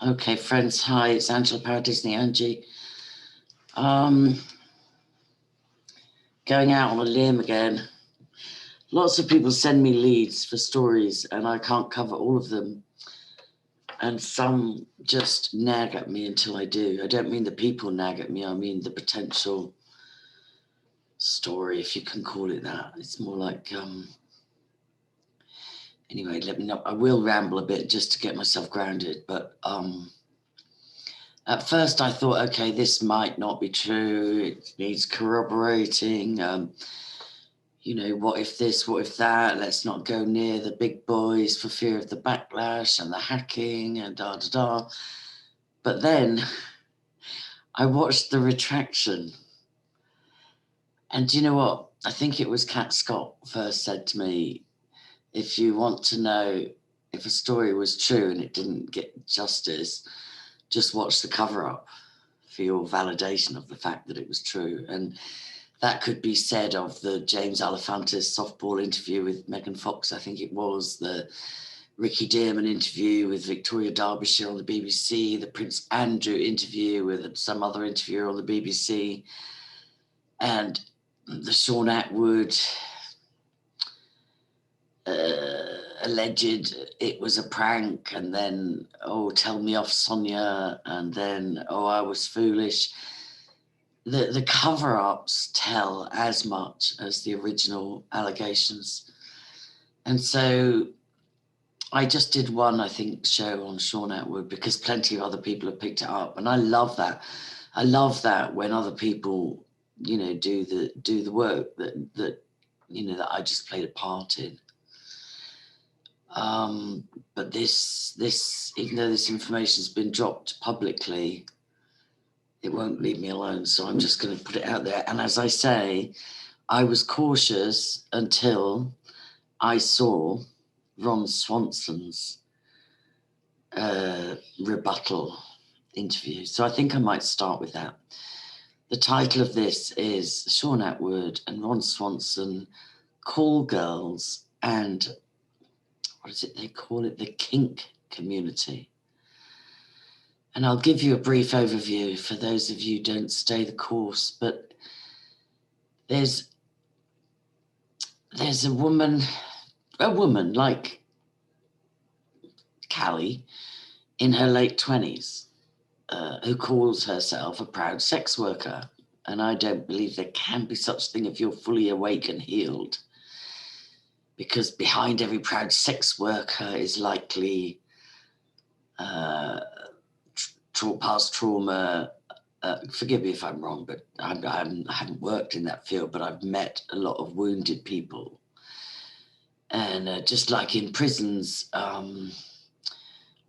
Okay, friends, hi, it's Angela Power Disney Angie. Going out on a limb again. Lots of people send me leads for stories and I can't cover all of them. And some just nag at me until I do. I don't mean the people nag at me, I mean the potential story, if you can call it that. It's more like, anyway, let me know. I will ramble a bit just to get myself grounded, but at first I thought, okay, this might not be true. It needs corroborating. What if this, what if that? Let's not go near the big boys for fear of the backlash and the hacking and da-da-da. But then I watched the retraction. And do you know what? I think it was Kat Scott first said to me, if you want to know if a story was true and it didn't get justice, just watch the cover-up for your validation of the fact that it was true. And that could be said of the James Alefantis softball interview with Megan Fox, I think it was, the Ricky Dearman interview with Victoria Derbyshire on the BBC, the Prince Andrew interview with some other interviewer on the BBC, and the Sean Atwood alleged it was a prank, and then, oh, tell me off Sonia, and then, oh, I was foolish. The cover-ups tell as much as the original allegations. And so I just did one, I think, show on Sean Atwood because plenty of other people have picked it up. And I love that. I love that when other people, do the work that that I just played a part in. But this, even though this information has been dropped publicly, it won't leave me alone. So I'm just going to put it out there. And as I say, I was cautious until I saw Ron Swanson's rebuttal interview. So I think I might start with that. The title of this is Sean Atwood and Ron Swanson Call Girls and, what is it they call it? The kink community. And I'll give you a brief overview for those of you who don't stay the course, but there's a woman like Callie in her late 20s who calls herself a proud sex worker. And I don't believe there can be such thing if you're fully awake and healed, because behind every proud sex worker is likely past trauma. Forgive me if I'm wrong, but I haven't worked in that field, but I've met a lot of wounded people. And just like in prisons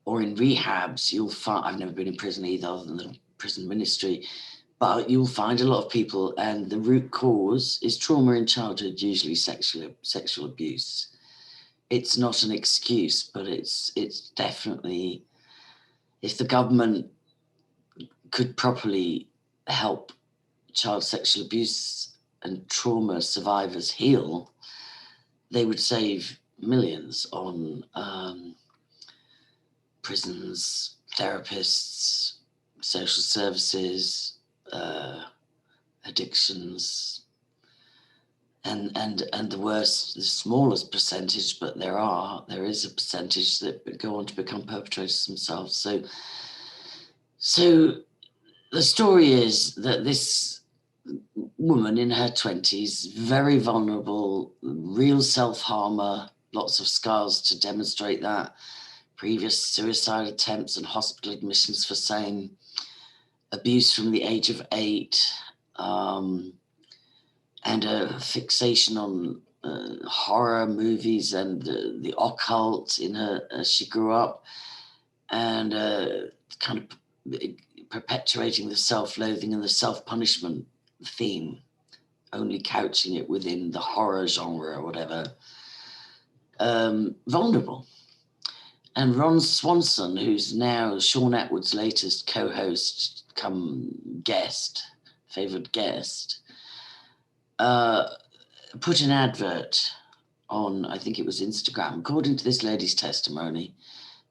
or in rehabs, you'll find, I've never been in prison either, other than the prison ministry, but you'll find a lot of people, and the root cause is trauma in childhood, usually sexual abuse. It's not an excuse, but it's definitely, if the government could properly help child sexual abuse and trauma survivors heal, they would save millions on prisons, therapists, social services, addictions, and the worst, the smallest percentage, but there is a percentage that go on to become perpetrators themselves. So the story is that this woman in her 20s, very vulnerable, real self-harmer, lots of scars to demonstrate that, previous suicide attempts and hospital admissions for same, abuse from the age of 8, and a fixation on horror movies and the occult in her as she grew up, and kind of perpetuating the self-loathing and the self-punishment theme, only couching it within the horror genre or whatever. Vulnerable. And Ron Swanson, who's now Sean Atwood's latest co-host come guest, favoured guest, put an advert on, I think it was Instagram. According to this lady's testimony,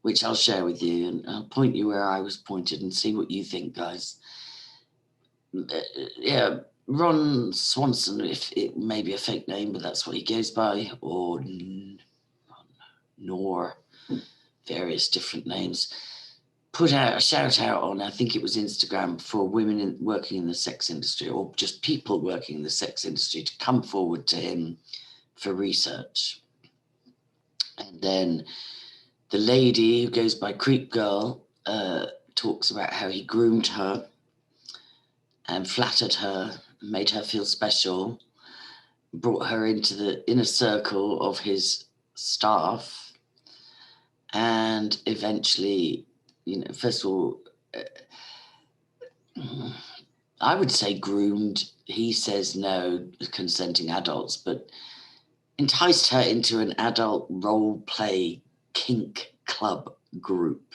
which I'll share with you, and I'll point you where I was pointed and see what you think, guys. Yeah, Ron Swanson, if it may be a fake name, but that's what he goes by, or Nor, various different names, put out a shout out on, I think it was Instagram, for women working in the sex industry, or just people working in the sex industry, to come forward to him for research. And then the lady who goes by Creep Girl talks about how he groomed her and flattered her, made her feel special, brought her into the inner circle of his staff, and eventually, first of all, I would say groomed. He says no, consenting adults, but enticed her into an adult role play kink club group,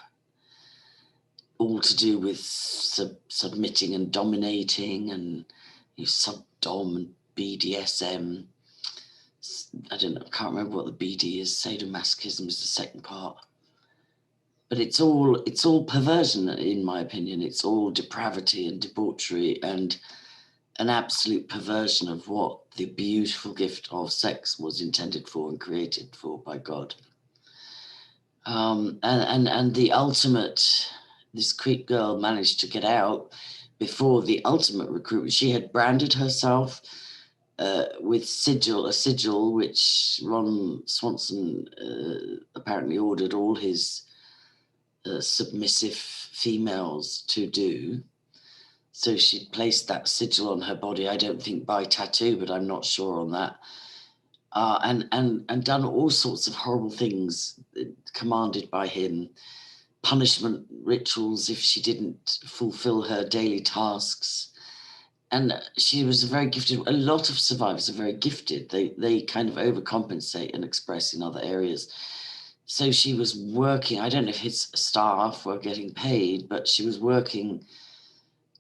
all to do with submitting and dominating, and sub-dom and BDSM. I don't know, I can't remember what the BD is. Sadomasochism is the second part. But it's all perversion, in my opinion. It's all depravity and debauchery and an absolute perversion of what the beautiful gift of sex was intended for and created for by God. And the ultimate, this Creep Girl managed to get out before the ultimate recruitment. She had branded herself with a sigil which Ron Swanson apparently ordered all his submissive females to do. So she'd placed that sigil on her body, I don't think by tattoo, but I'm not sure on that. And done all sorts of horrible things commanded by him, punishment rituals if she didn't fulfill her daily tasks. And she was a lot of survivors are very gifted. They kind of overcompensate and express in other areas. So she was working, I don't know if his staff were getting paid, but she was working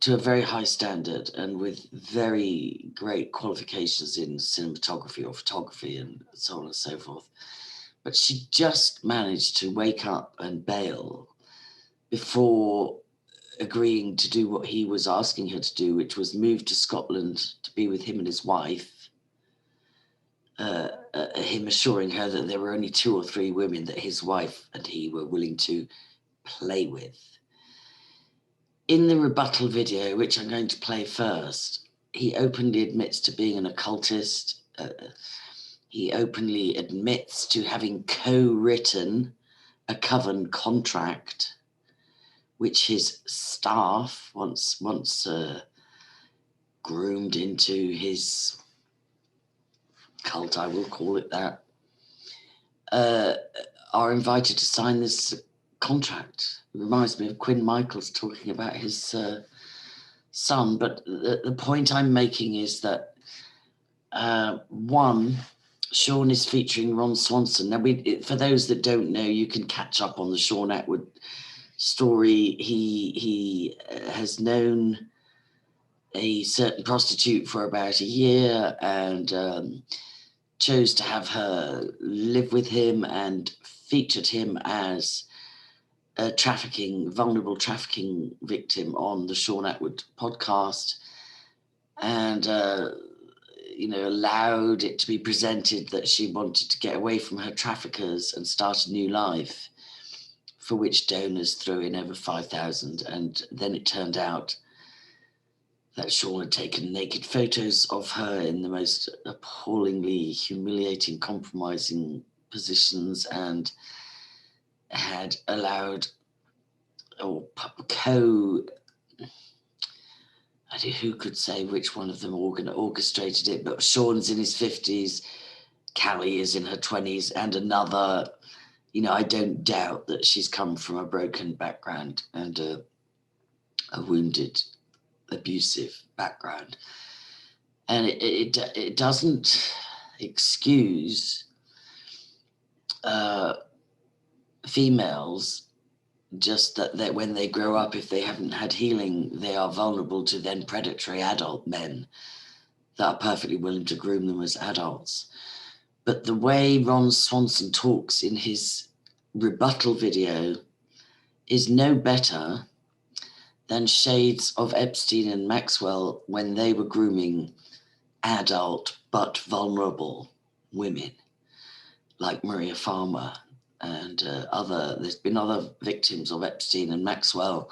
to a very high standard and with very great qualifications in cinematography or photography and so on and so forth. But she just managed to wake up and bail before agreeing to do what he was asking her to do, which was move to Scotland to be with him and his wife, him assuring her that there were only 2 or 3 women that his wife and he were willing to play with. In the rebuttal video, which I'm going to play first, he openly admits to being an occultist. He openly admits to having co-written a coven contract, which his staff, once groomed into his cult, I will call it that, are invited to sign this contract. It reminds me of Quinn Michaels talking about his son. But the point I'm making is that, one, Sean is featuring Ron Swanson. Now, for those that don't know, you can catch up on the Sean Atwood story. He has known a certain prostitute for about a year and chose to have her live with him and featured him as a vulnerable trafficking victim on the Sean Atwood podcast, and allowed it to be presented that she wanted to get away from her traffickers and start a new life, for which donors threw in over 5,000. And then it turned out that Sean had taken naked photos of her in the most appallingly humiliating, compromising positions, and had allowed who could say which one of them orchestrated it, but Sean's in his 50s, Callie is in her 20s, and another, I don't doubt that she's come from a broken background and a wounded, abusive background. And it doesn't excuse females, just that when they grow up, if they haven't had healing, they are vulnerable to then predatory adult men that are perfectly willing to groom them as adults. But the way Ron Swanson talks in his rebuttal video is no better than shades of Epstein and Maxwell when they were grooming adult but vulnerable women like Maria Farmer and there's been other victims of Epstein and Maxwell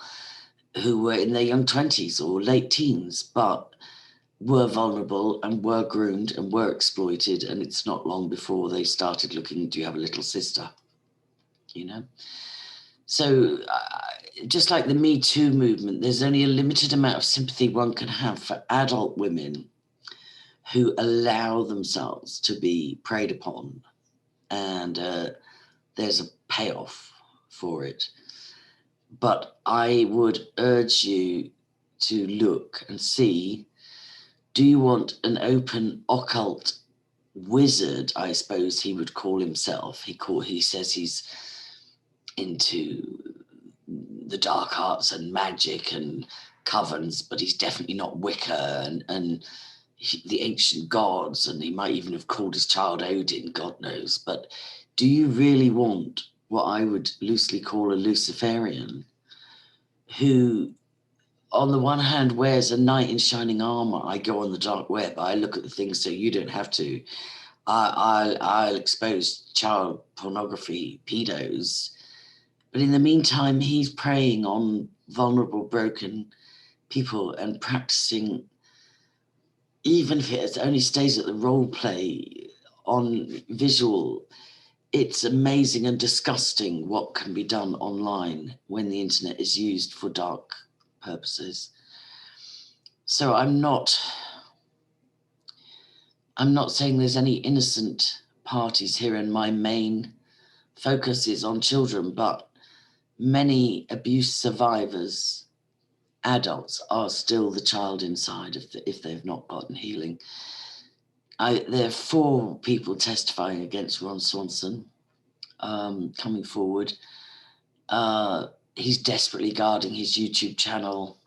who were in their young 20s or late teens, but were vulnerable and were groomed and were exploited. And it's not long before they started looking, do you have a little sister? You know? So just like the Me Too movement, there's only a limited amount of sympathy one can have for adult women who allow themselves to be preyed upon. And there's a payoff for it. But I would urge you to look and see, do you want an open occult wizard, I suppose he would call himself. He says he's into the dark arts and magic and covens, but he's definitely not Wicca and the ancient gods, and he might even have called his child Odin, God knows. But do you really want what I would loosely call a Luciferian, who on the one hand wears a knight in shining armor? I go on the dark web, I look at the things so you don't have to. I'll expose child pornography, pedos. But in the meantime, he's preying on vulnerable, broken people and practicing, even if it only stays at the role play on visual. It's amazing and disgusting what can be done online when the internet is used for dark purposes. So I'm not saying there's any innocent parties here, and my main focus is on children, but many abuse survivors, adults, are still the child inside if they've not gotten healing. There are 4 people testifying against Ron Swanson coming forward. He's desperately guarding his YouTube channel.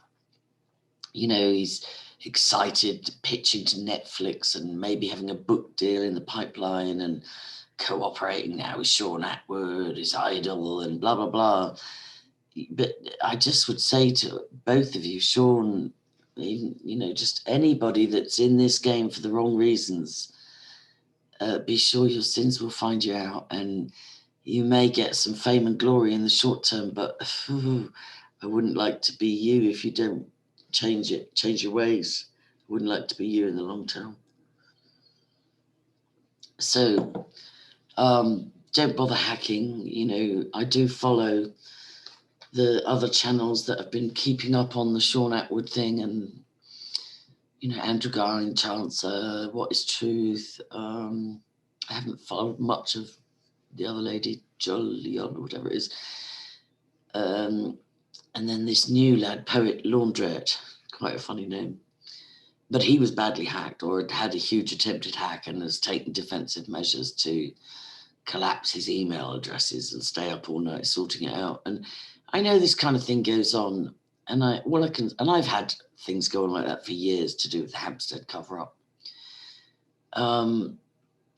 You know, he's excited, pitching to Netflix and maybe having a book deal in the pipeline and cooperating now with Sean Atwood, his idol, and blah, blah, blah. But I just would say to both of you, Sean, even, you know, just anybody that's in this game for the wrong reasons, be sure your sins will find you out, and you may get some fame and glory in the short term, but I wouldn't like to be you if you don't change your ways. I wouldn't like to be you in the long term. So don't bother hacking. You know, I do follow the other channels that have been keeping up on the Sean Atwood thing, and, you know, Andrew Garland, Chancer, What is Truth. I haven't followed much of the other lady, Jolion, or whatever it is. And then this new lad, Poet Laundrette, quite a funny name. But he was badly hacked, or had a huge attempted hack, and has taken defensive measures to collapse his email addresses and stay up all night sorting it out. And I know this kind of thing goes on, and I've had things go on like that for years to do with the Hampstead cover-up.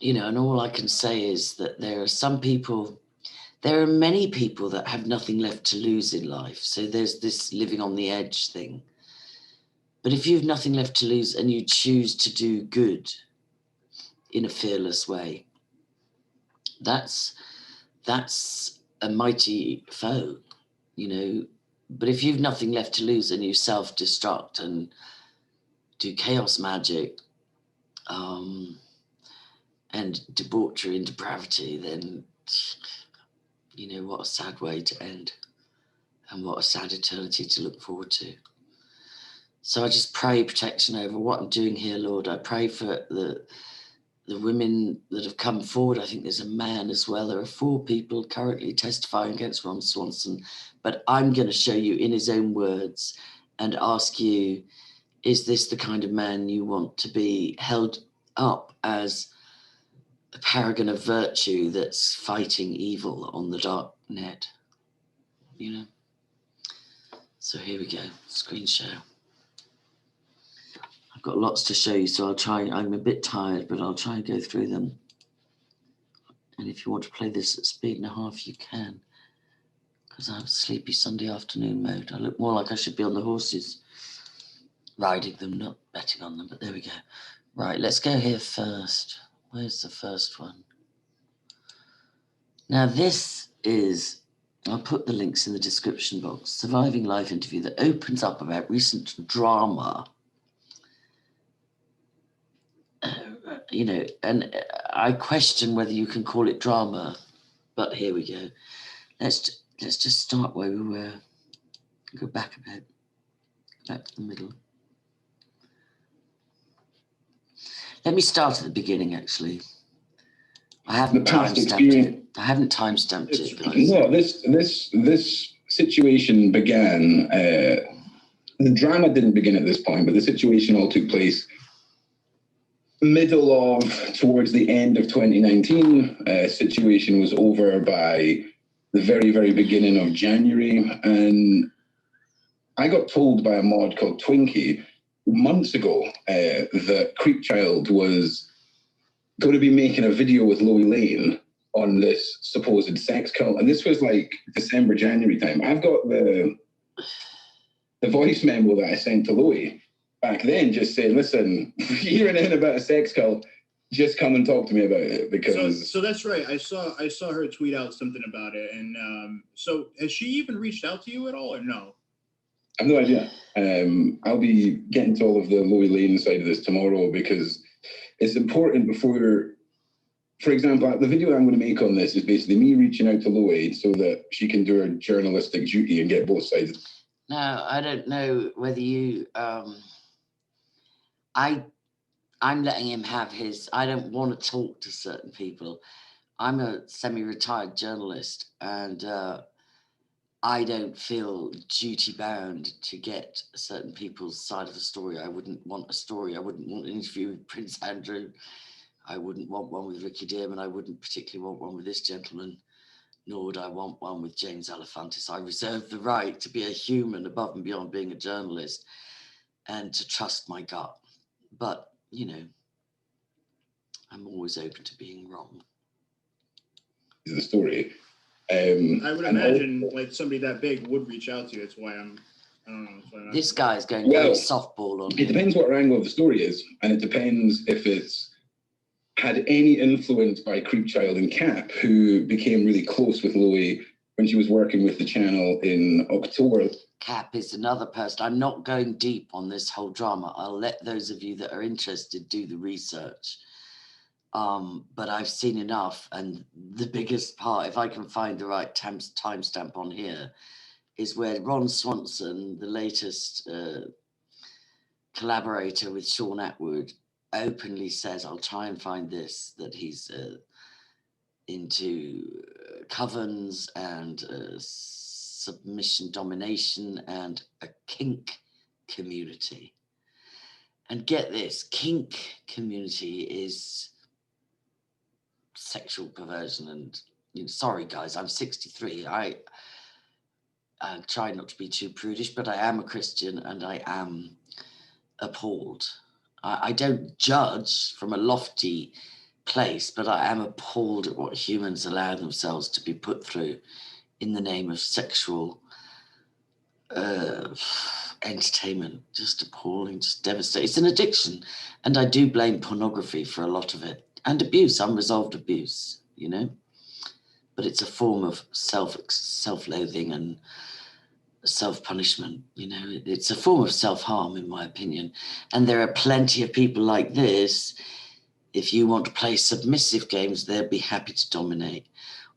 You know, and all I can say is that there are many people that have nothing left to lose in life. So there's this living on the edge thing. But if you've nothing left to lose and you choose to do good in a fearless way, that's a mighty foe, you know. But if you've nothing left to lose and you self-destruct and do chaos magic and debauchery and depravity, then, you know, what a sad way to end, and what a sad eternity to look forward to. So I just pray protection over what I'm doing here, Lord. I pray for the women that have come forward. I think there's a man as well. There are 4 people currently testifying against Ron Swanson, but I'm going to show you in his own words and ask you, is this the kind of man you want to be held up as a paragon of virtue that's fighting evil on the dark net? You know? So here we go, screen share. I've got lots to show you, so I'll try. I'm a bit tired, but I'll try and go through them. And if you want to play this at speed and a half, you can. Because I have sleepy Sunday afternoon mode. I look more like I should be on the horses, riding them, not betting on them, but there we go. Right, let's go here first. Where's the first one? Now this is, I'll put the links in the description box, Surviving Life interview that opens up about recent drama. You know, and I question whether you can call it drama, but here we go. Let's just start where we were. Go back a bit, back to the middle. Let me start at the beginning, actually. I haven't timestamped it. I haven't timestamped it, guys. No, this situation began. The drama didn't begin at this point, but the situation all took place towards the end of 2019. Situation was over by the very, very beginning of January, and I got told by a mod called Twinkie months ago that Creepchild was going to be making a video with Loie Lane on this supposed sex cult, and this was like December, January time. I've got the voice memo that I sent to Loie back then, just saying, "Listen, if you hear anything about a sex cult, just come and talk to me about it." Because so that's right. I saw her tweet out something about it, and so has she even reached out to you at all, or no? I have no idea. I'll be getting to all of the Loie Lane side of this tomorrow, because it's important before, for example, the video I'm going to make on this is basically me reaching out to Loie so that she can do her journalistic duty and get both sides. Now, I don't know whether you, I'm letting him have his, I don't want to talk to certain people. I'm a semi-retired journalist, and I don't feel duty bound to get certain people's side of the story. I wouldn't want a story. I wouldn't want an interview with Prince Andrew. I wouldn't want one with Ricky Dearman. I wouldn't particularly want one with this gentleman, nor would I want one with James Alefantis. I reserve the right to be a human above and beyond being a journalist, and to trust my gut. But, you know, I'm always open to being wrong. The story. I would imagine like somebody that big would reach out to you. That's why I don't know. This guy's going very softball on it. It depends what her angle of the story is, and it depends if it's had any influence by Creepchild and Cap, who became really close with Loie when she was working with the channel in October. Cap is another person. I'm not going deep on this whole drama. I'll let those of you that are interested do the research. But I've seen enough, and the biggest part, if I can find the right timestamp on here, is where Ron Swanson, the latest collaborator with Sean Atwood, openly says, I'll try and find this, that he's into covens and submission domination and a kink community. And get this, kink community is sexual perversion. And you know, sorry guys, I'm 63. I try not to be too prudish, but I am a Christian, and I am appalled. I don't judge from a lofty place, but I am appalled at what humans allow themselves to be put through in the name of sexual entertainment. Just appalling, just devastating. It's an addiction, and I do blame pornography for a lot of it, and abuse, unresolved abuse, you know. But it's a form of self-loathing and self-punishment, you know. It's a form of self-harm, in my opinion. And there are plenty of people like this. If you want to play submissive games, they'll be happy to dominate.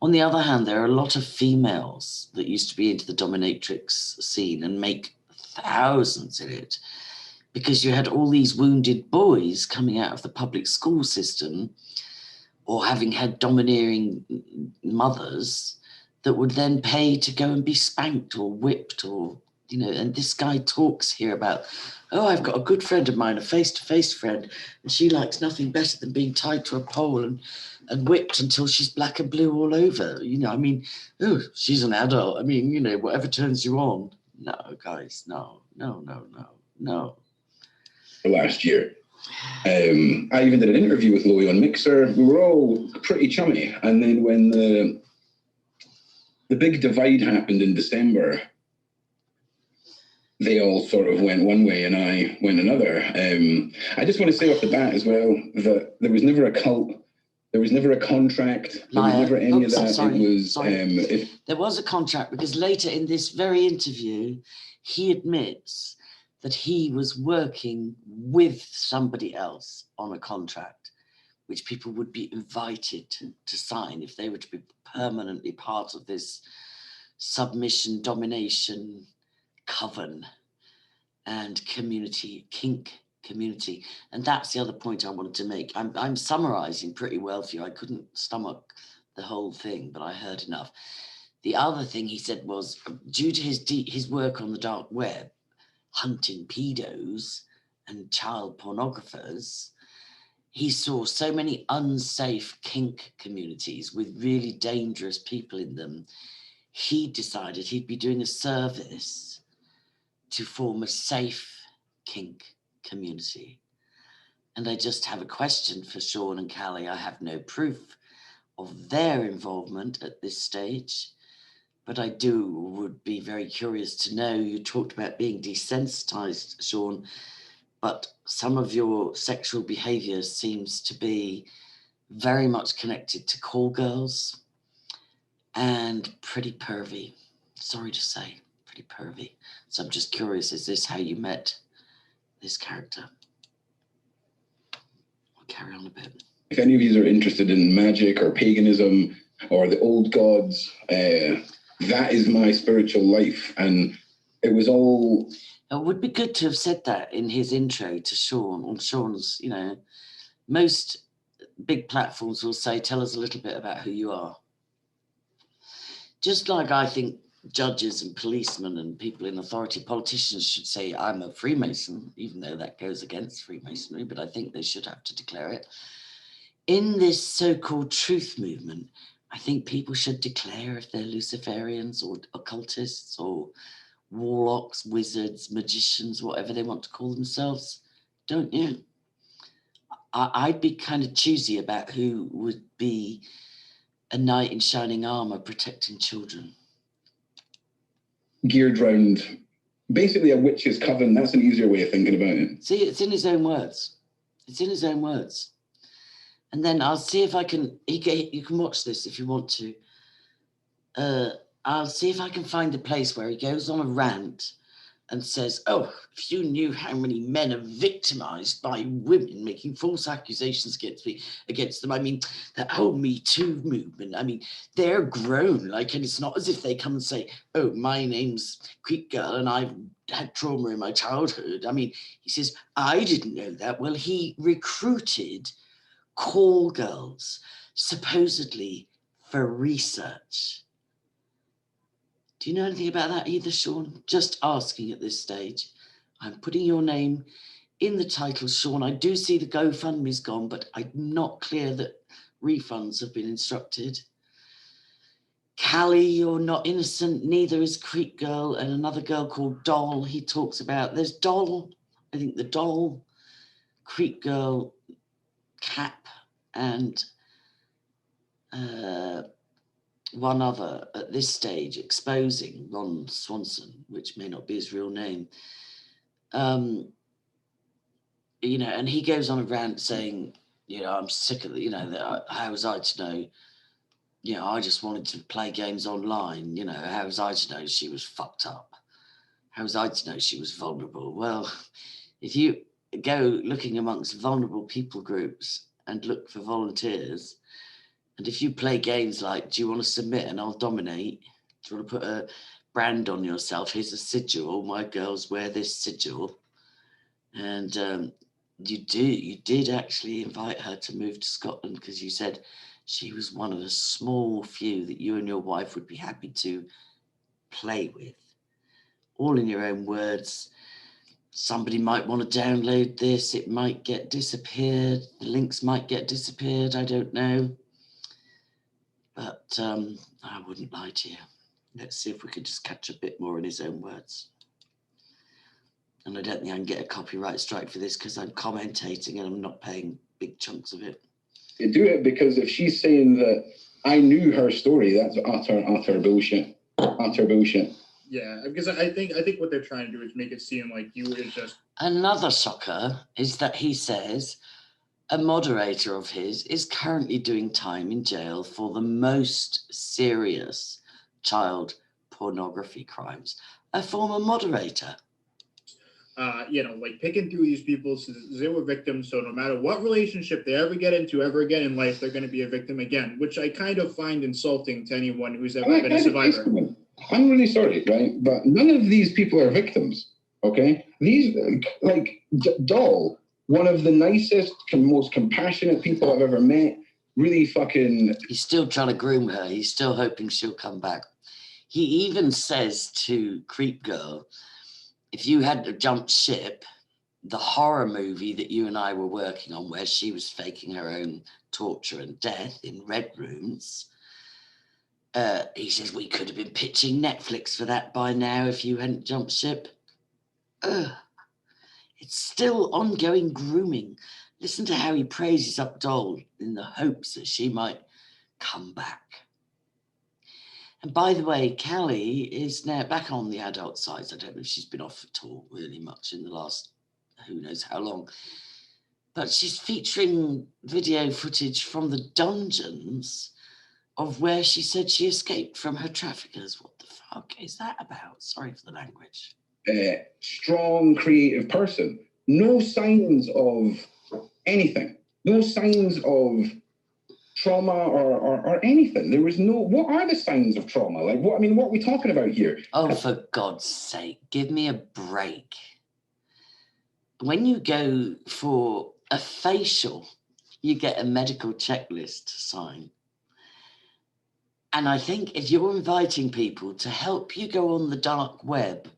On the other hand, there are a lot of females that used to be into the dominatrix scene and make thousands in it, because you had all these wounded boys coming out of the public school system, or having had domineering mothers that would then pay to go and be spanked or whipped, or, you know. And this guy talks here about, oh, I've got a good friend of mine, a face-to-face friend, and she likes nothing better than being tied to a pole and whipped until she's black and blue all over. You know, I mean, oh, she's an adult. I mean, you know, whatever turns you on. No, guys, no. Last year. I even did an interview with Louis on Mixer. We were all pretty chummy. And then when the big divide happened in December, they all sort of went one way and I went another. I just want to say off the bat as well that there was never a cult, there was never a contract, there was never any of that. There was a contract, because later in this very interview, he admits that he was working with somebody else on a contract, which people would be invited to sign if they were to be permanently part of this submission, domination, coven and community, kink community. And that's the other point I wanted to make. I'm summarizing pretty well for you. I couldn't stomach the whole thing, but I heard enough. The other thing he said was, due to his work on the dark web, hunting pedos and child pornographers, he saw so many unsafe kink communities with really dangerous people in them. He decided he'd be doing a service to form a safe kink community. And I just have a question for Sean and Callie. I have no proof of their involvement at this stage, but I would be very curious to know. You talked about being desensitized, Sean, but some of your sexual behavior seems to be very much connected to call girls and pretty pervy. Sorry to say, pretty pervy. So I'm just curious, is this how you met this character? I'll carry on a bit. If any of you are interested in magic or paganism or the old gods, that is my spiritual life. And it was all... It would be good to have said that in his intro to Sean, on Sean's, most big platforms will say, tell us a little bit about who you are. Just like I think judges and policemen and people in authority, politicians should say, I'm a Freemason, even though that goes against Freemasonry, but I think they should have to declare it. In this so-called truth movement, I think people should declare if they're Luciferians or occultists or warlocks, wizards, magicians, whatever they want to call themselves, don't you? I'd be kind of choosy about who would be a knight in shining armor protecting children. Geared round, basically a witch's coven. That's an easier way of thinking about it. See, it's in his own words. It's in his own words. And then I'll see if I can, you can watch this if you want to. I'll see if I can find a place where he goes on a rant and says, oh, if you knew how many men are victimized by women making false accusations against them. I mean, that whole Me Too movement, I mean, they're grown, and it's not as if they come and say, oh, my name's Creek Girl and I've had trauma in my childhood. I mean, he says, I didn't know that. Well, he recruited call girls, supposedly for research. Do you know anything about that either, Sean? Just asking at this stage. I'm putting your name in the title, Sean. I do see the GoFundMe's gone, but I'm not clear that refunds have been instructed. Callie, you're not innocent. Neither is Creek Girl and another girl called Doll he talks about. There's Doll, I think the Doll, Creek Girl, Cap, and one other at this stage exposing Ron Swanson, which may not be his real name. And he goes on a rant saying, I'm sick of how was I to know? I just wanted to play games online. How was I to know she was fucked up? How was I to know she was vulnerable? Well, if you go looking amongst vulnerable people groups and look for volunteers, and if you play games like, do you want to submit and I'll dominate? Do you want to put a brand on yourself? Here's a sigil. All my girls wear this sigil. And you did actually invite her to move to Scotland because you said she was one of a small few that you and your wife would be happy to play with. All in your own words. Somebody might want to download this. It might get disappeared. The links might get disappeared. I don't know. But I wouldn't lie to you. Let's see if we could just catch a bit more in his own words. And I don't think I can get a copyright strike for this because I'm commentating and I'm not paying big chunks of it. You do it because if she's saying that I knew her story, that's utter bullshit. Utter bullshit. Yeah, because I think what they're trying to do is make it seem like you were just... Another shocker is that he says a moderator of his is currently doing time in jail for the most serious child pornography crimes. A former moderator. Like picking through these people since they were victims. So no matter what relationship they ever get into ever again in life, they're going to be a victim again, which I kind of find insulting to anyone who's ever been a survivor. I'm really sorry, right? But none of these people are victims, okay? These, like, Doll, one of the nicest, most compassionate people I've ever met, really fucking... He's still trying to groom her. He's still hoping she'll come back. He even says to Creep Girl, if you had to jump ship, the horror movie that you and I were working on where she was faking her own torture and death in Red Rooms, he says we could have been pitching Netflix for that by now if you hadn't jumped ship. It's still ongoing grooming. Listen to how he praises up Doll in the hopes that she might come back. And by the way, Callie is now back on the adult side. I don't know if she's been off at all really much in the last who knows how long. But she's featuring video footage from the dungeons of where she said she escaped from her traffickers. What the fuck is that about? Sorry for the language. Strong, creative person. No signs of anything. No signs of trauma or anything. There was no... What are the signs of trauma? Like, what are we talking about here? Oh, for God's sake, give me a break. When you go for a facial, you get a medical checklist to sign. And I think if you're inviting people to help you go on the dark web,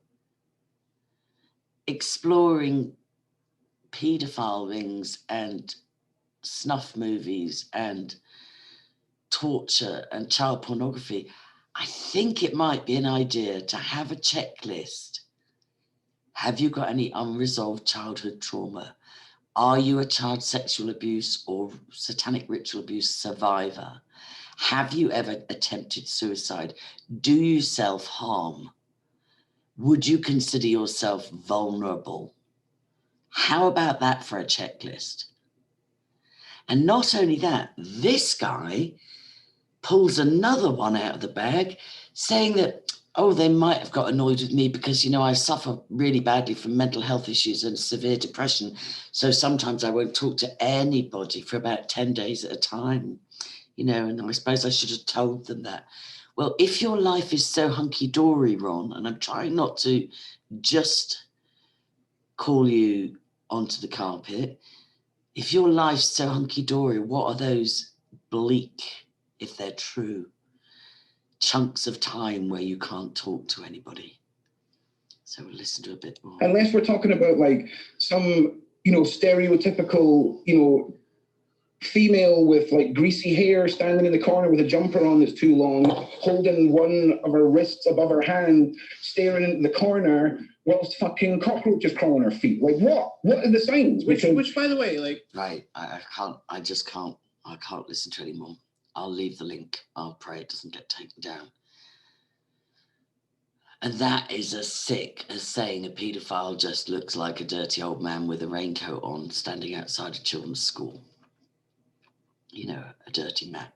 exploring paedophile rings and snuff movies and torture and child pornography, I think it might be an idea to have a checklist. Have you got any unresolved childhood trauma? Are you a child sexual abuse or satanic ritual abuse survivor? Have you ever attempted suicide? Do you self-harm? Would you consider yourself vulnerable? How about that for a checklist? And not only that, this guy pulls another one out of the bag saying that, oh, they might have got annoyed with me because, I suffer really badly from mental health issues and severe depression. So sometimes I won't talk to anybody for about 10 days at a time, and I suppose I should have told them that. Well, if your life is so hunky-dory, Ron, and I'm trying not to just call you onto the carpet, if your life's so hunky-dory, what are those bleak, if they're true, chunks of time where you can't talk to anybody? So we'll listen to a bit more. Unless we're talking about like some, stereotypical, female with like greasy hair standing in the corner with a jumper on that's too long, holding one of her wrists above her hand, staring into the corner whilst fucking cockroaches crawl on her feet. Like what? What are the signs? Which by the way, like... Right, I can't listen to it anymore. I'll leave the link. I'll pray it doesn't get taken down. And that is as sick as saying a paedophile just looks like a dirty old man with a raincoat on standing outside a children's school. A dirty Mac.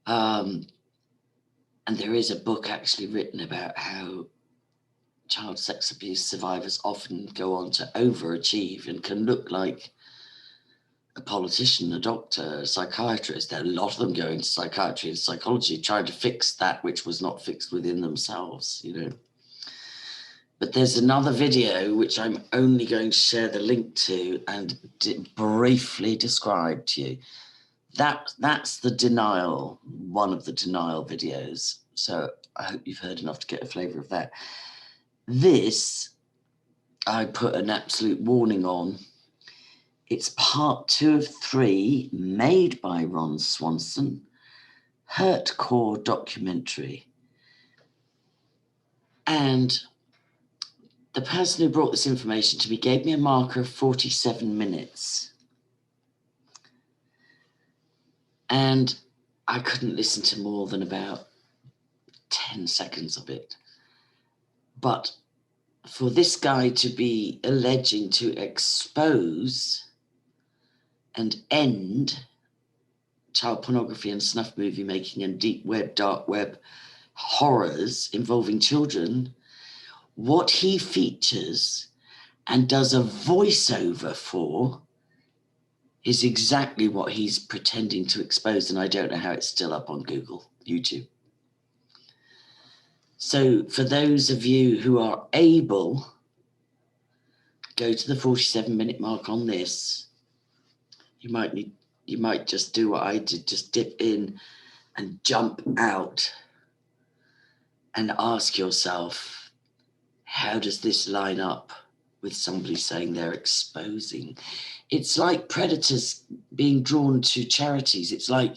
And there is a book actually written about how child sex abuse survivors often go on to overachieve and can look like a politician, a doctor, a psychiatrist. There are a lot of them going to psychiatry and psychology trying to fix that which was not fixed within themselves, But there's another video which I'm only going to share the link to and briefly describe to you. That's the denial, one of the denial videos. So I hope you've heard enough to get a flavour of that. This, I put an absolute warning on. It's part 2 of 3 made by Ron Swanson, Hurtcore documentary. And the person who brought this information to me gave me a marker of 47 minutes. And I couldn't listen to more than about 10 seconds of it. But for this guy to be alleging to expose and end child pornography and snuff movie making and deep web, dark web horrors involving children, what he features and does a voiceover for is exactly what he's pretending to expose. And I don't know how it's still up on Google, YouTube. So for those of you who are able, go to the 47-minute mark on this. You might just do what I did, just dip in and jump out and ask yourself, how does this line up with somebody saying they're exposing? It's like predators being drawn to charities. It's like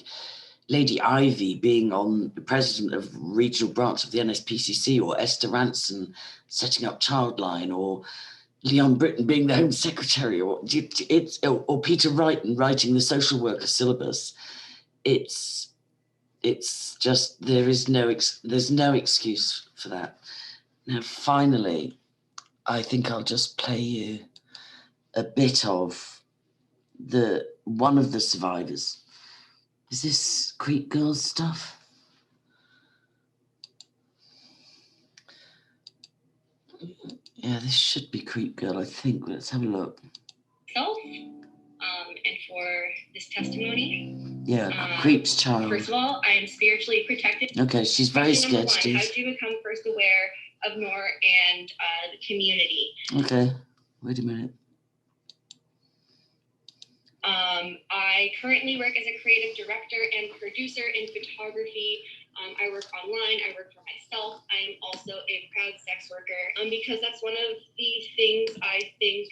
Lady Ivy being on the president of regional branch of the NSPCC, or Esther Ranson setting up Childline, or Leon Britton being the Home Secretary, or Peter Wrighton writing the social worker syllabus. It's just, there's no excuse for that. Now, finally, I think I'll just play you a bit of one of the survivors. Is this Creep Girls stuff? Yeah, this should be Creep Girl, I think. Let's have a look. And for this testimony. Yeah, Creep's child. First of all, I am spiritually protected. Okay, she's very scared, Question number one, how did you become first aware of Noor and the community? Okay, wait a minute. I currently work as a creative director and producer in photography. I work online, I work for myself. I am also a proud sex worker because that's one of the things I think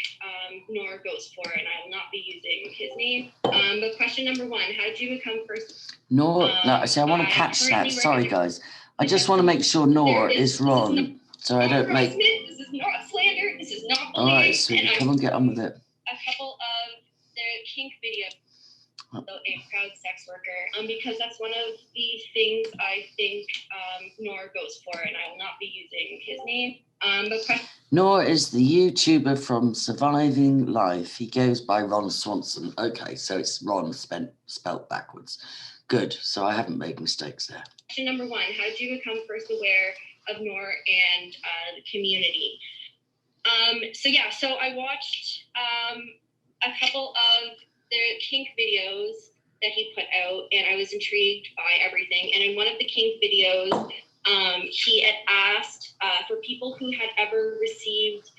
Noor goes for, and I will not be using his name. But question number one, how did you become first? Noor, no, see, I want to catch that. Sorry, guys. I just want to make sure Noor is wrong, so I don't make... This is not slander, this is not bullying. All right, sweetie, come on, get on with it. A couple of their kink videos. A proud sex worker because that's one of the things I think Noor goes for, and I will not be using his name. Noor is the YouTuber from Surviving Life. He goes by Ron Swanson. Okay, so it's Ron spelt backwards. Good, so I haven't made mistakes there. Question number one, how did you become first aware of Noor and the community? So I watched a couple of the kink videos that he put out, and I was intrigued by everything. And in one of the kink videos, he had asked for people who had ever received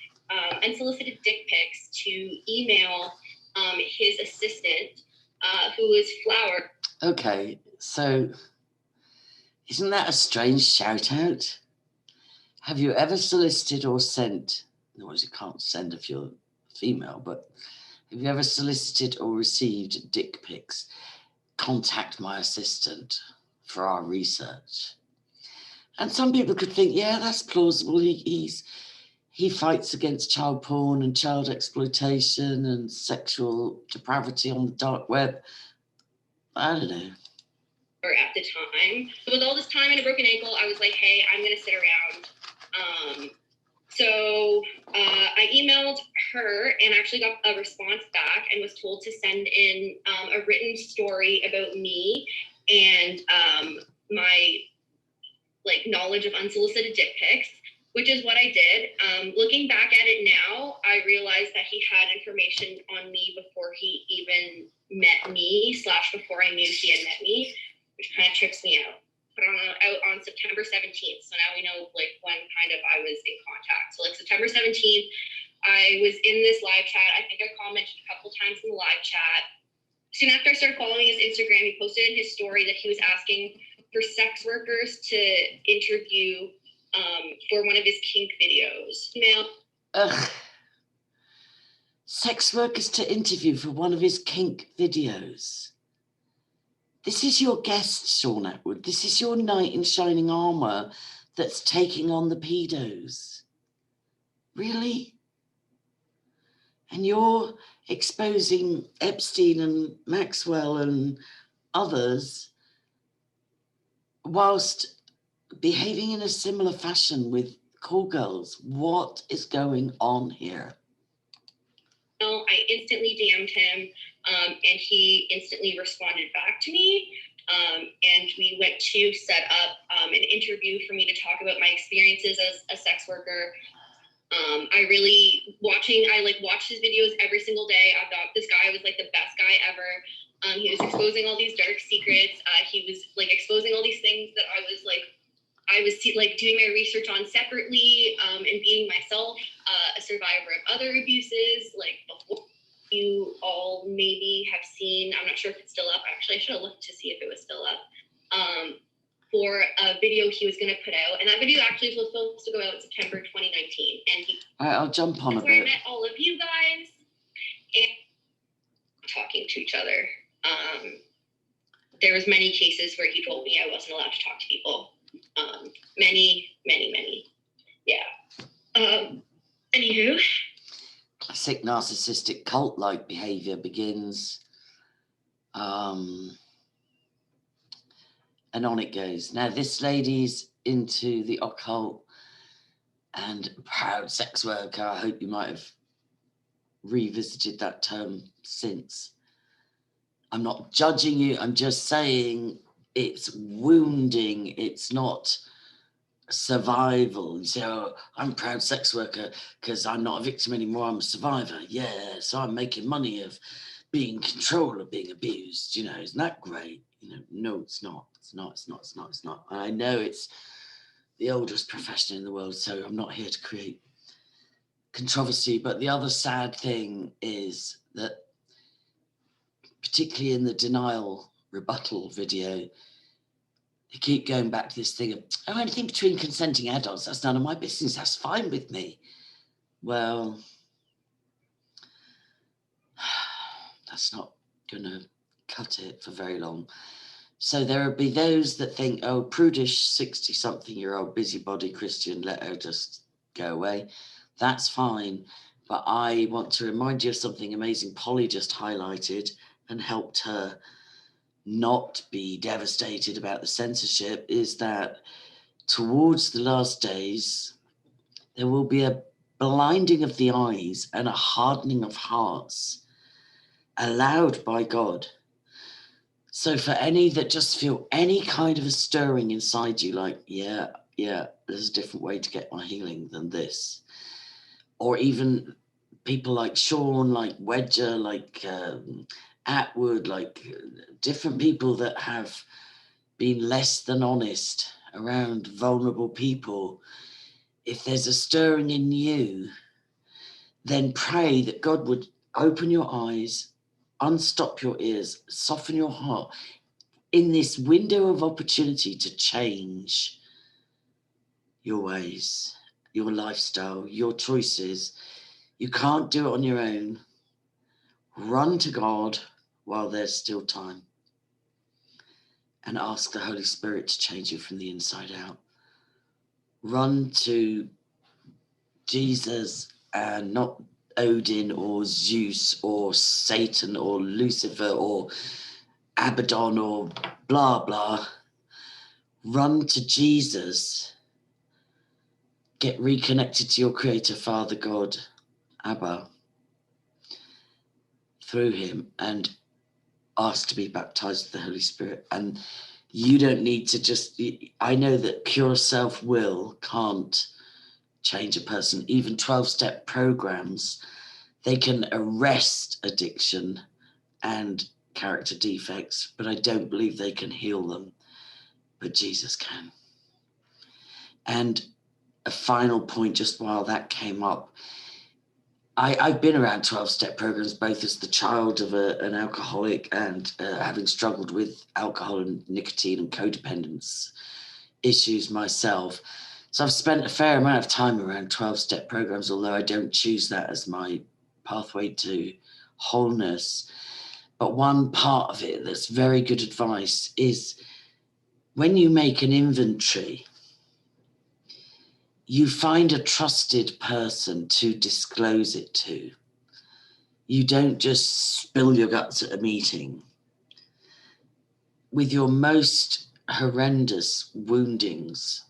unsolicited dick pics to email his assistant, who is Flower. Okay, so isn't that a strange shout out? Have you ever solicited or sent, otherwise you can't send if you're female, but have you ever solicited or received dick pics? Contact my assistant for our research. And some people could think, yeah, that's plausible. He fights against child porn and child exploitation and sexual depravity on the dark web. I don't know. At the time, with all this time and a broken ankle, I was like, hey, I'm going to sit around. So I emailed her and actually got a response back and was told to send in a written story about me and my knowledge of unsolicited dick pics, which is what I did. Looking back at it now, I realized that he had information on me before he even met me / before I knew he had met me, which kind of trips me out. Put out on September 17th. So now we know when kind of I was in contact. So September 17th, I was in this live chat. I think I commented a couple times in the live chat. Soon after I started following his Instagram, he posted in his story that he was asking for sex workers to interview for one of his kink videos. Ugh. Sex workers to interview for one of his kink videos. This is your guest, Sean Atwood. This is your knight in shining armour that's taking on the pedos. Really? And you're exposing Epstein and Maxwell and others whilst behaving in a similar fashion with call girls. What is going on here? I instantly DM'd him, and he instantly responded back to me. And we went to set up an interview for me to talk about my experiences as a sex worker. I watched his videos every single day. I thought this guy was like the best guy ever. He was exposing all these dark secrets. He was like exposing all these things that I was doing my research on separately, and being myself a survivor of other abuses. Like, before, you all maybe have seen, I'm not sure if it's still up. Actually, I should have looked to see if it was still up, for a video he was going to put out. And that video actually was supposed to go out in September 2019. And all right, I'll jump on a that's where I bit. met all of you guys and talking to each other. There was many cases where he told me I wasn't allowed to talk to people. Many. Yeah. Anywho. Classic narcissistic cult-like behavior begins. And on it goes. Now, this lady's into the occult and proud sex worker. I hope you might have revisited that term since. I'm not judging you. I'm just saying it's wounding. It's not survival. You say, oh, I'm a proud sex worker because I'm not a victim anymore. I'm a survivor. Yeah, so I'm making money of being in control of being abused. You know, isn't that great? You know, no, it's not. It's not. And I know it's the oldest profession in the world, so I'm not here to create controversy. But the other sad thing is that, particularly in the denial rebuttal video, you keep going back to this thing of, oh, anything between consenting adults, that's none of my business, that's fine with me. Well, that's not going to cut it for very long. So there will be those that think, oh, prudish 60-something-year-old busybody Christian, let her just go away. That's fine. But I want to remind you of something amazing Polly just highlighted and helped her not be devastated about the censorship, is that towards the last days, there will be a blinding of the eyes and a hardening of hearts allowed by God. So for any that just feel any kind of a stirring inside you, like, yeah, there's a different way to get my healing than this. Or even people like Sean, like Wedger, like Atwood, like different people that have been less than honest around vulnerable people. If there's a stirring in you, then pray that God would open your eyes, unstop your ears, soften your heart in this window of opportunity to change your ways, your lifestyle, your choices. You can't do it on your own. Run to God while there's still time and ask the Holy Spirit to change you from the inside out. Run to Jesus and not Odin or Zeus or Satan or Lucifer or Abaddon or blah, blah. Run to Jesus. Get reconnected to your Creator, Father God, Abba, through him, and ask to be baptized with the Holy Spirit. And you don't need to just, I know that pure self-will can't change a person. Even 12-step programs, they can arrest addiction and character defects, but I don't believe they can heal them. But Jesus can. And a final point, just while that came up, I've been around 12-step programs, both as the child of an alcoholic and having struggled with alcohol and nicotine and codependence issues myself. So I've spent a fair amount of time around 12-step programs, although I don't choose that as my pathway to wholeness. But one part of it that's very good advice is when you make an inventory, you find a trusted person to disclose it to. You don't just spill your guts at a meeting. With your most horrendous woundings,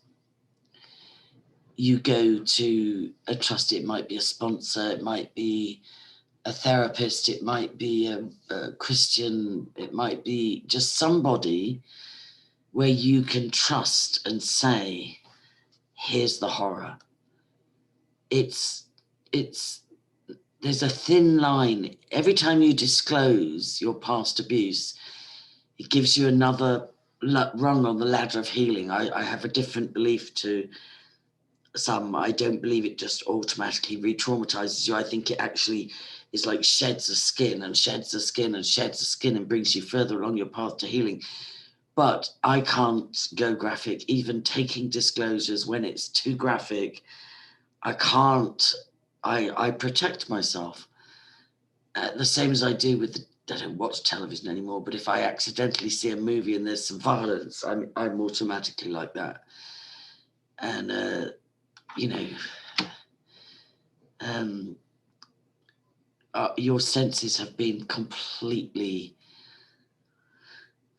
you go to a trusted, it might be a sponsor, it might be a therapist, it might be a Christian, it might be just somebody where you can trust and say, here's the horror. It's there's a thin line. Every time you disclose your past abuse, it gives you another rung on the ladder of healing. I have a different belief to some. I don't believe it just automatically re-traumatizes you. I think it actually is like sheds the skin and sheds the skin and sheds the skin and brings you further along your path to healing. But I can't go graphic. Even taking disclosures when it's too graphic, I can't. I protect myself. The same as I do with I don't watch television anymore, but if I accidentally see a movie and there's some violence, I'm automatically like that. And your senses have been completely,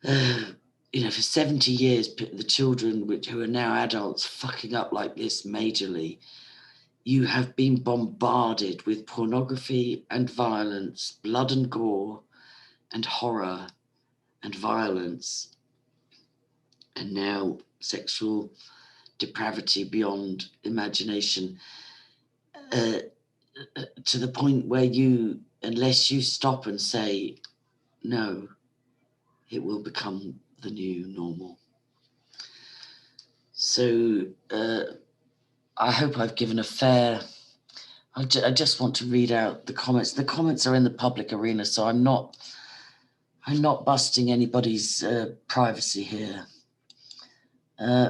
for 70 years, the children who are now adults fucking up like this majorly. You have been bombarded with pornography and violence, blood and gore and horror and violence, and now sexual depravity beyond imagination, to the point where unless you stop and say no, it will become the new normal. So I hope I've given a fair. I just want to read out the comments. The comments are in the public arena, so I'm not busting anybody's privacy here.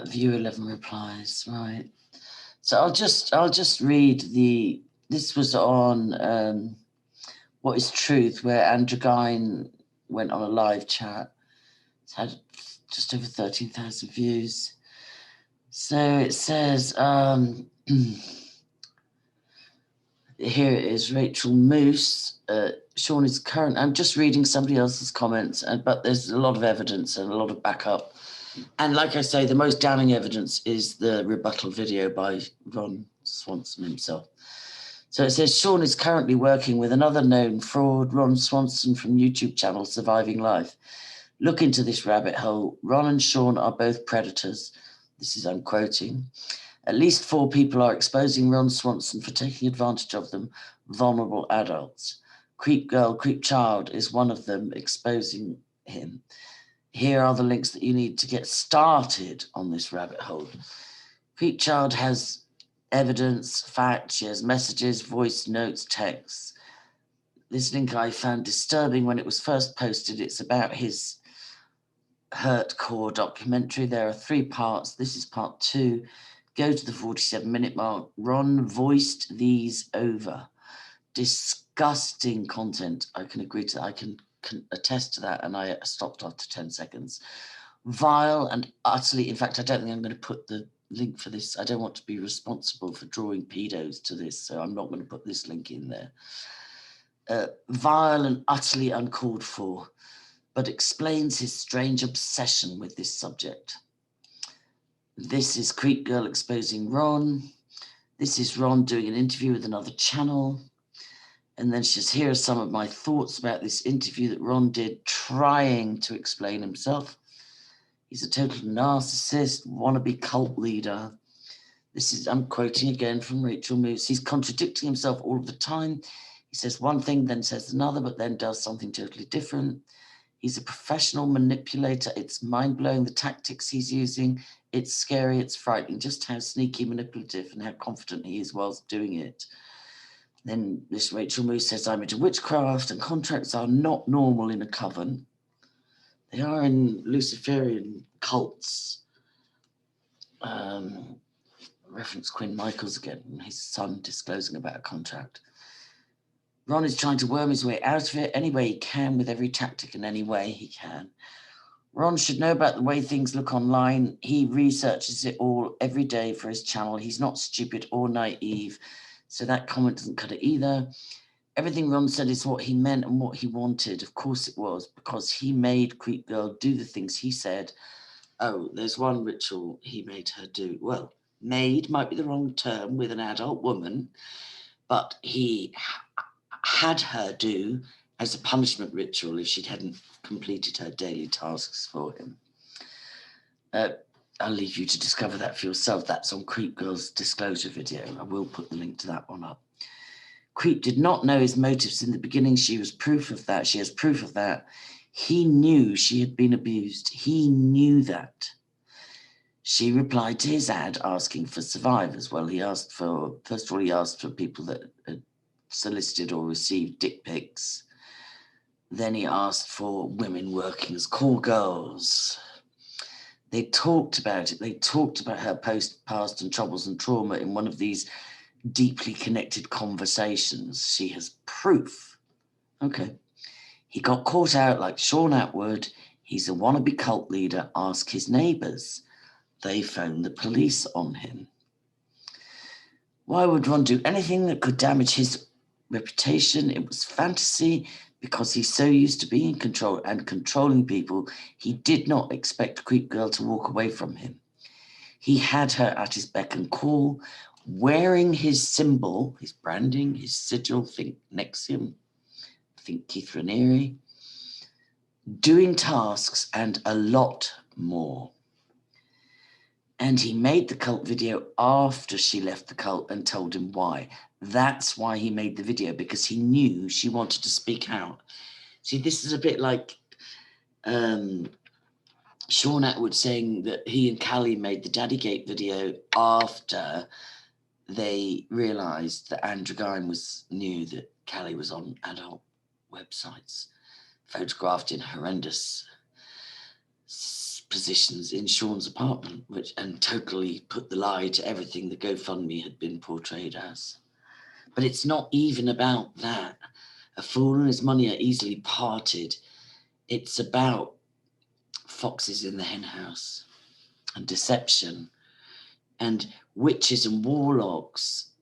View 11 replies, right? So I'll just read this was on What is Truth, where Andrew Gine went on a live chat. It's had just over 13,000 views. So it says, here it is, Rachel Moose. Sean is current. I'm just reading somebody else's comments, but there's a lot of evidence and a lot of backup. And like I say, the most damning evidence is the rebuttal video by Ron Swanson himself. So it says, Sean is currently working with another known fraud, Ron Swanson from YouTube channel Surviving Life. Look into this rabbit hole. Ron and Sean are both predators. This is, I'm quoting. At least 4 people are exposing Ron Swanson for taking advantage of them, vulnerable adults. Creep Girl, Creep Child is one of them, exposing him. Here are the links that you need to get started on this rabbit hole. Creep Child has evidence, facts, she has messages, voice notes, texts. This link I found disturbing when it was first posted. It's about his Hurt Core documentary. There are 3 parts. This is part 2. Go to the 47-minute mark. Ron voiced these over. Disgusting content. I can agree to that. I can attest to that, and I stopped after 10 seconds. Vile and utterly, in fact, I don't think I'm going to put the link for this. I don't want to be responsible for drawing pedos to this, so I'm not going to put this link in there. Vile and utterly uncalled for, but explains his strange obsession with this subject. This is Creep Girl exposing Ron. This is Ron doing an interview with another channel. And then she says, here are some of my thoughts about this interview that Ron did, trying to explain himself. He's a total narcissist, wannabe cult leader. This is, I'm quoting again from Rachel Moose. He's contradicting himself all of the time. He says one thing, then says another, but then does something totally different. He's a professional manipulator. It's mind-blowing, the tactics he's using. It's scary, it's frightening, just how sneaky, manipulative, and how confident he is whilst doing it. Then this Rachel Moose says, I'm into witchcraft, and contracts are not normal in a coven. They are in Luciferian cults. Reference Quinn Michaels again, and his son disclosing about a contract. Ron is trying to worm his way out of it any way he can, with every tactic and any way he can. Ron should know about the way things look online. He researches it all every day for his channel. He's not stupid or naive, so that comment doesn't cut it either. Everything Ron said is what he meant and what he wanted. Of course it was, because he made Creep Girl do the things he said. Oh, there's one ritual he made her do. Well, made might be the wrong term with an adult woman, but he had her do as a punishment ritual if she hadn't completed her daily tasks for him. I'll leave you to discover that for yourself. That's on Creep Girl's disclosure video. I will put the link to that one up. Creep did not know his motives in the beginning. She has proof of that. He knew she had been abused. He knew that. She replied to his ad asking for survivors. Well, first of all, he asked for people that had solicited or received dick pics. Then he asked for women working as call girls. They talked about it. They talked about her past and troubles and trauma in one of these deeply connected conversations. She has proof. Okay. He got caught out like Sean Atwood. He's a wannabe cult leader. Ask his neighbours. They phoned the police on him. Why would Ron do anything that could damage his reputation? It was fantasy, because he's so used to being in control and controlling people. He did not expect Creep Girl to walk away from him. He had her at his beck and call, wearing his symbol, his branding, his sigil, think Nexium, think Keith Raniere, doing tasks and a lot more. And he made the cult video after she left the cult and told him why. That's why he made the video, because he knew she wanted to speak out. See, this is a bit like Sean Atwood saying that he and Callie made the Daddygate video after they realised that Andrew Guine knew that Callie was on adult websites, photographed in horrendous positions in Sean's apartment, and totally put the lie to everything the GoFundMe had been portrayed as. But it's not even about that. A fool and his money are easily parted. It's about foxes in the henhouse and deception and witches and warlocks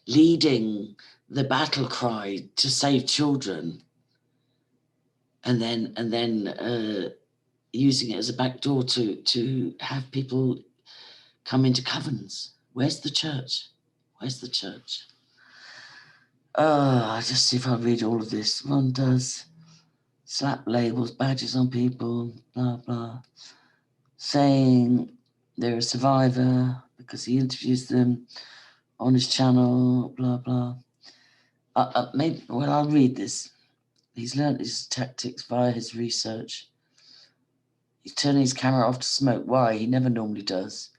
leading the battle cry to save children, and then using it as a backdoor to have people come into covens. Where's the church? Where's the church? I just see if I read all of this. One does slap labels, badges on people, blah, blah, saying they're a survivor because he interviews them on his channel, blah, blah. I'll read this. He's learned his tactics via his research. He's turning his camera off to smoke. Why? He never normally does.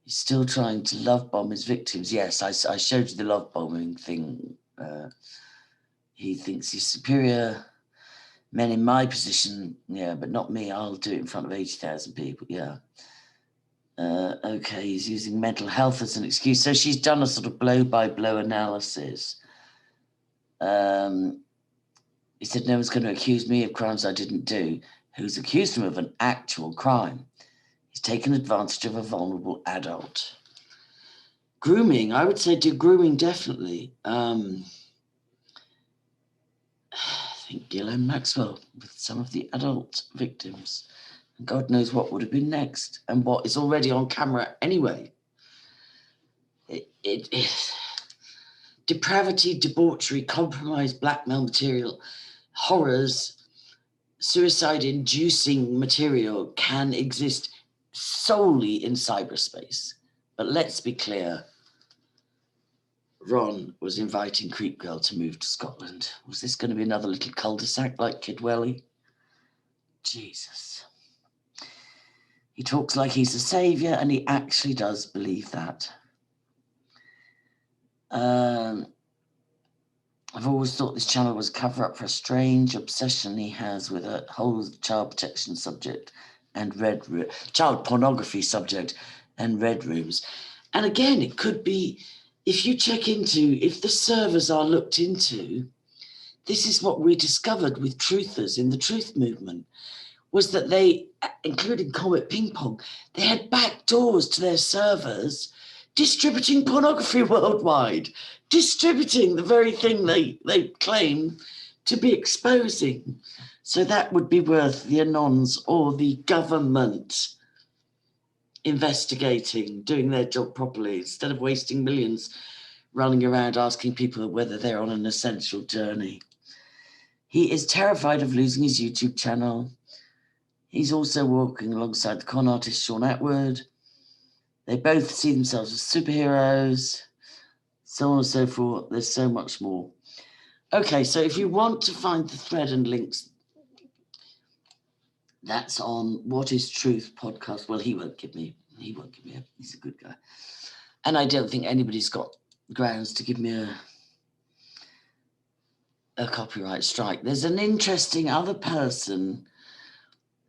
He's still trying to love bomb his victims. Yes, I showed you the love bombing thing. He thinks he's superior. Men in my position, yeah, but not me. I'll do it in front of 80,000 people, yeah. Okay, he's using mental health as an excuse. So she's done a sort of blow-by-blow analysis. He said, no one's going to accuse me of crimes I didn't do. Who's accused him of an actual crime? He's taken advantage of a vulnerable adult. Grooming, I would say do grooming definitely. I think Ghislaine Maxwell with some of the adult victims. And God knows what would have been next and what is already on camera anyway. Depravity, debauchery, compromise, blackmail material, horrors, suicide-inducing material can exist solely in cyberspace. But let's be clear, Ron was inviting Creep Girl to move to Scotland. Was this going to be another little cul-de-sac like Kidwelly? Jesus. He talks like he's a saviour, and he actually does believe that. I've always thought this channel was cover-up for a strange obsession he has with a whole child protection subject and child pornography subject and red rooms. And again, it could be, if you check into, if the servers are looked into, this is what we discovered with truthers in the truth movement. was that they, including Comet Ping Pong, they had back doors to their servers distributing pornography worldwide, distributing the very thing they claim to be exposing. So that would be worth the Anons or the government investigating, doing their job properly, instead of wasting millions running around asking people whether they're on an essential journey. He is terrified of losing his YouTube channel. He's also working alongside the con artist Sean Atwood. They both see themselves as superheroes, so on and so forth. There's so much more. Okay, so if you want to find the thread and links, that's on What is Truth podcast. Well, he won't give me he's a good guy. And I don't think anybody's got grounds to give me a copyright strike. There's an interesting other person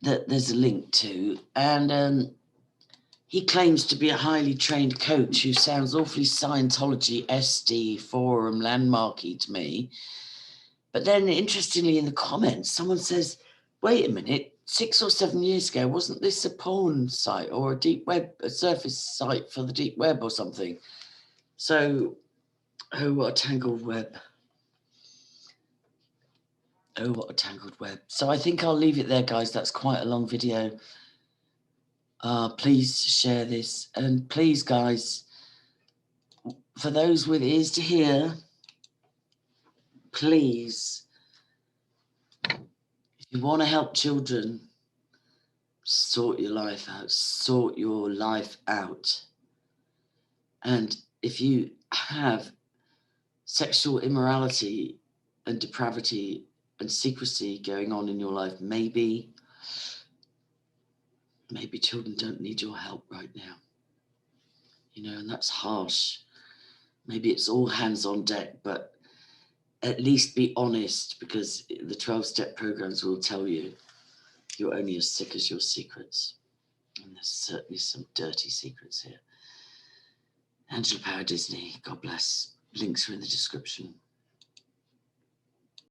that there's a link to, and he claims to be a highly trained coach who sounds awfully Scientology, SD, forum, landmarky to me. But then, interestingly, in the comments, someone says, wait a minute, 6 or 7 years ago, wasn't this a porn site or a deep web, a surface site for the deep web or something? So, oh, what a tangled web. Oh, what a tangled web. So I think I'll leave it there, guys. That's quite a long video. Please share this. And please, guys, for those with ears to hear, please, if you want to help children, sort your life out. Sort your life out. And if you have sexual immorality and depravity and secrecy going on in your life, maybe children don't need your help right now. You know, and that's harsh. Maybe it's all hands on deck, but at least be honest, because the 12-step programs will tell you you're only as sick as your secrets. And there's certainly some dirty secrets here. Angela Power Disney, God bless. Links are in the description.